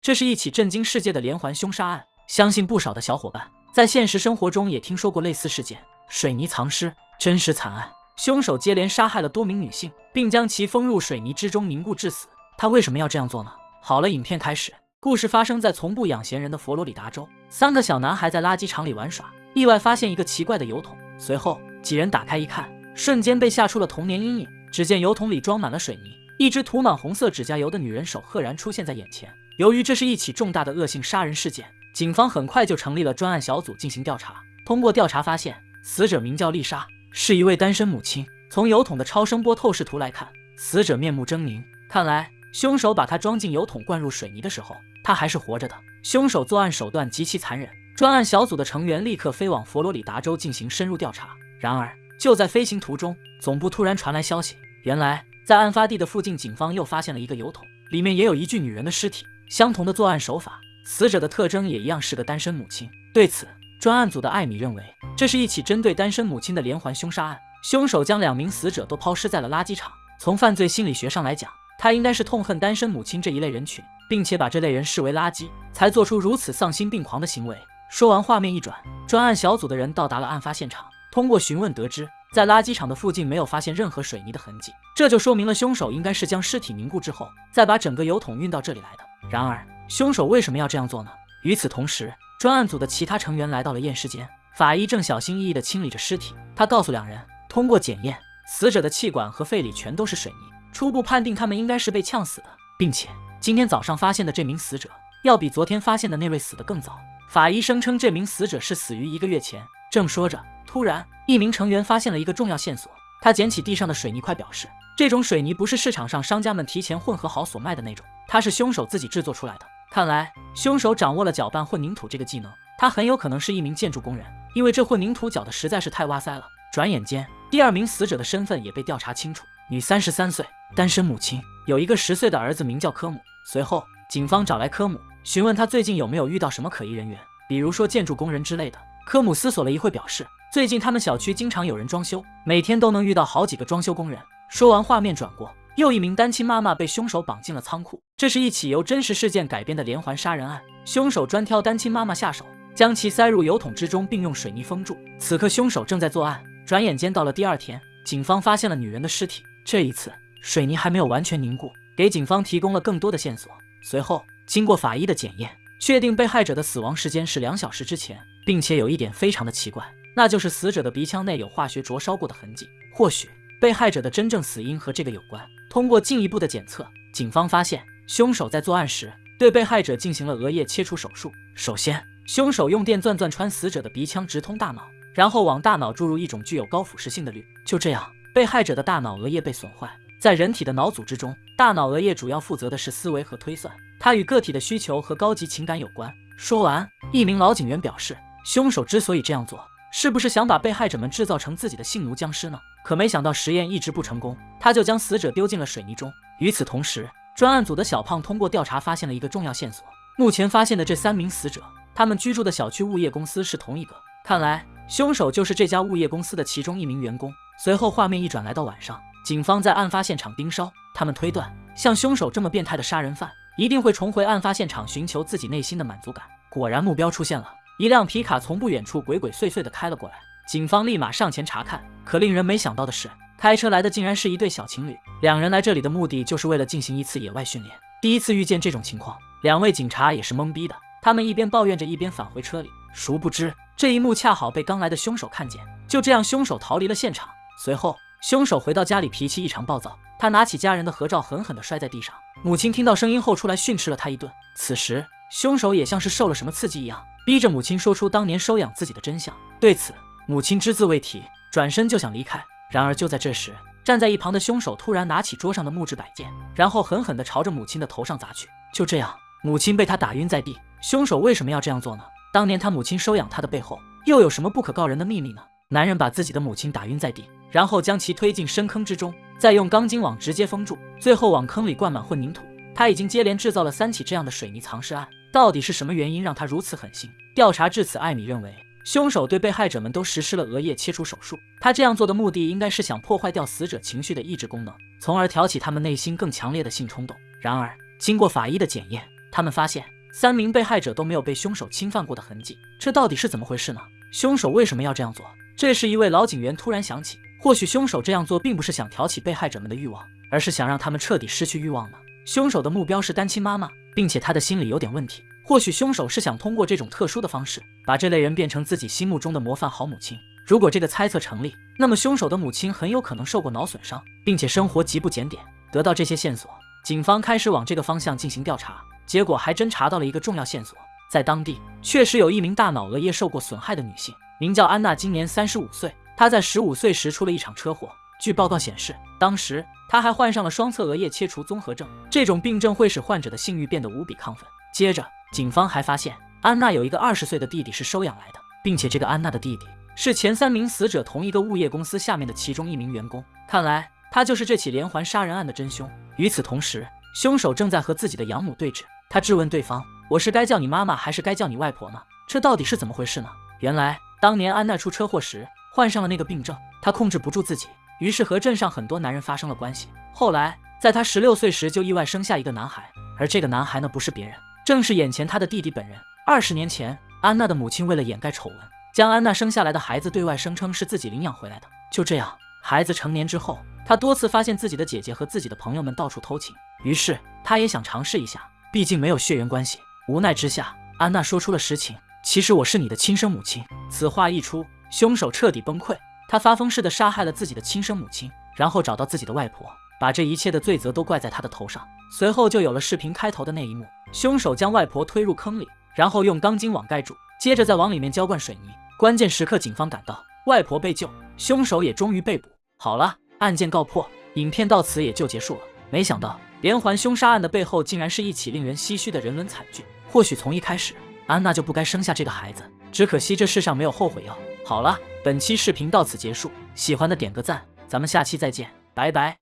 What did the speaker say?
这是一起震惊世界的连环凶杀案，相信不少的小伙伴在现实生活中也听说过类似事件。水泥藏尸，真实惨案，凶手接连杀害了多名女性，并将其封入水泥之中凝固致死。他为什么要这样做呢？好了，影片开始。故事发生在从不养闲人的佛罗里达州，三个小男孩在垃圾场里玩耍，意外发现一个奇怪的油桶。随后几人打开一看，瞬间被吓出了童年阴影。只见油桶里装满了水泥，一只涂满红色指甲油的女人手赫然出现在眼前。由于这是一起重大的恶性杀人事件，警方很快就成立了专案小组进行调查。通过调查发现，死者名叫丽莎，是一位单身母亲。从油桶的超声波透视图来看，死者面目狰狞，看来凶手把她装进油桶灌入水泥的时候，她还是活着的。凶手作案手段极其残忍，专案小组的成员立刻飞往佛罗里达州进行深入调查。然而就在飞行途中，总部突然传来消息，原来在案发地的附近，警方又发现了一个油桶，里面也有一具女人的尸体。相同的作案手法，死者的特征也一样，是个单身母亲。对此，专案组的艾米认为，这是一起针对单身母亲的连环凶杀案。凶手将2名死者都抛尸在了垃圾场。从犯罪心理学上来讲，他应该是痛恨单身母亲这一类人群，并且把这类人视为垃圾，才做出如此丧心病狂的行为。说完，画面一转，专案小组的人到达了案发现场。通过询问得知，在垃圾场的附近没有发现任何水泥的痕迹，这就说明了凶手应该是将尸体凝固之后，再把整个油桶运到这里来的。然而，凶手为什么要这样做呢？与此同时，专案组的其他成员来到了验尸间，法医正小心翼翼地清理着尸体。他告诉2人，通过检验，死者的气管和肺里全都是水泥，初步判定他们应该是被呛死的，并且今天早上发现的这名死者要比昨天发现的那位死得更早。法医声称这名死者是死于1个月前。正说着，突然一名成员发现了一个重要线索。他捡起地上的水泥块，表示这种水泥不是市场上商家们提前混合好所卖的那种，它是凶手自己制作出来的。看来凶手掌握了搅拌混凝土这个技能，他很有可能是一名建筑工人，因为这混凝土搅的实在是太哇塞了。转眼间，第2名死者的身份也被调查清楚，女33岁，单身母亲，有一个10岁的儿子，名叫科姆。随后警方找来科姆，询问他最近有没有遇到什么可疑人员，比如说建筑工人之类的。科姆思索了一会，表示最近他们小区经常有人装修，每天都能遇到好几个装修工人。说完，画面转过，又一名单亲妈妈被凶手绑进了仓库。这是一起由真实事件改编的连环杀人案，凶手专挑单亲妈妈下手，将其塞入油桶之中，并用水泥封住。此刻凶手正在作案。转眼间到了第2天，警方发现了女人的尸体。这一次水泥还没有完全凝固，给警方提供了更多的线索。随后经过法医的检验，确定被害者的死亡时间是2小时之前，并且有一点非常的奇怪，那就是死者的鼻腔内有化学灼烧过的痕迹。或许被害者的真正死因和这个有关。通过进一步的检测，警方发现凶手在作案时对被害者进行了额叶切除手术。首先，凶手用电钻穿死者的鼻腔，直通大脑，然后往大脑注入一种具有高腐蚀性的氯。就这样，被害者的大脑额叶被损坏。在人体的脑组织中，大脑额叶主要负责的是思维和推算，它与个体的需求和高级情感有关。说完，一名老警员表示，凶手之所以这样做，是不是想把被害者们制造成自己的性奴僵尸呢？可没想到实验一直不成功，他就将死者丢进了水泥中。与此同时，专案组的小胖通过调查发现了一个重要线索。目前发现的这3名死者，他们居住的小区物业公司是同一个，看来凶手就是这家物业公司的其中一名员工。随后画面一转，来到晚上，警方在案发现场盯梢，他们推断，像凶手这么变态的杀人犯，一定会重回案发现场，寻求自己内心的满足感。果然，目标出现了，一辆皮卡从不远处鬼鬼祟祟地开了过来。警方立马上前查看，可令人没想到的是，开车来的竟然是一对小情侣。2人来这里的目的就是为了进行一次野外训练。第一次遇见这种情况，2位警察也是懵逼的，他们一边抱怨着，一边返回车里。殊不知，这一幕恰好被刚来的凶手看见。就这样，凶手逃离了现场。随后，凶手回到家里，脾气异常暴躁，他拿起家人的合照狠狠地摔在地上。母亲听到声音后出来训斥了他一顿。此时，凶手也像是受了什么刺激一样，逼着母亲说出当年收养自己的真相。对此，母亲只字未提，转身就想离开。然而就在这时，站在一旁的凶手突然拿起桌上的木质摆件，然后狠狠地朝着母亲的头上砸去。就这样，母亲被他打晕在地。凶手为什么要这样做呢？当年他母亲收养他的背后，又有什么不可告人的秘密呢？男人把自己的母亲打晕在地，然后将其推进深坑之中，再用钢筋网直接封住，最后往坑里灌满混凝土。他已经接连制造了3起这样的水泥藏尸案，到底是什么原因让他如此狠心？调查至此，艾米认为凶手对被害者们都实施了额叶切除手术，他这样做的目的应该是想破坏掉死者情绪的抑制功能，从而挑起他们内心更强烈的性冲动。然而经过法医的检验，他们发现3名被害者都没有被凶手侵犯过的痕迹，这到底是怎么回事呢？凶手为什么要这样做？这时一位老警员突然想起，或许凶手这样做并不是想挑起被害者们的欲望，而是想让他们彻底失去欲望呢。凶手的目标是单亲妈妈，并且他的心理有点问题，或许凶手是想通过这种特殊的方式，把这类人变成自己心目中的模范好母亲。如果这个猜测成立，那么凶手的母亲很有可能受过脑损伤，并且生活极不检点。得到这些线索，警方开始往这个方向进行调查，结果还真查到了一个重要线索。在当地确实有一名大脑额叶受过损害的女性，名叫安娜，今年35岁。她在15岁时出了一场车祸，据报告显示，当时她还患上了双侧额叶切除综合症，这种病症会使患者的性欲变得无比亢奋。接着警方还发现安娜有一个20岁的弟弟是收养来的，并且这个安娜的弟弟是前3名死者同一个物业公司下面的其中1名员工，看来他就是这起连环杀人案的真凶。与此同时，凶手正在和自己的养母对峙，他质问对方：我是该叫你妈妈还是该叫你外婆呢？这到底是怎么回事呢？原来当年安娜出车祸时患上了那个病症，她控制不住自己，于是和镇上很多男人发生了关系。后来在她16岁时就意外生下一个男孩，而这个男孩呢，不是别人，正是眼前她的弟弟本人。20年前，安娜的母亲为了掩盖丑闻，将安娜生下来的孩子对外声称是自己领养回来的。就这样，孩子成年之后，她多次发现自己的姐姐和自己的朋友们到处偷情，于是她也想尝试一下，毕竟没有血缘关系。无奈之下，安娜说出了实情：其实我是你的亲生母亲。此话一出，凶手彻底崩溃，他发疯似的杀害了自己的亲生母亲，然后找到自己的外婆，把这一切的罪责都怪在他的头上。随后就有了视频开头的那一幕，凶手将外婆推入坑里，然后用钢筋网盖住，接着再往里面浇灌水泥。关键时刻警方赶到，外婆被救，凶手也终于被捕。好了，案件告破，影片到此也就结束了。没想到连环凶杀案的背后竟然是一起令人唏嘘的人伦惨剧。或许从一开始安娜就不该生下这个孩子，只可惜这世上没有后悔药。好了，本期视频到此结束，喜欢的点个赞，咱们下期再见，拜拜。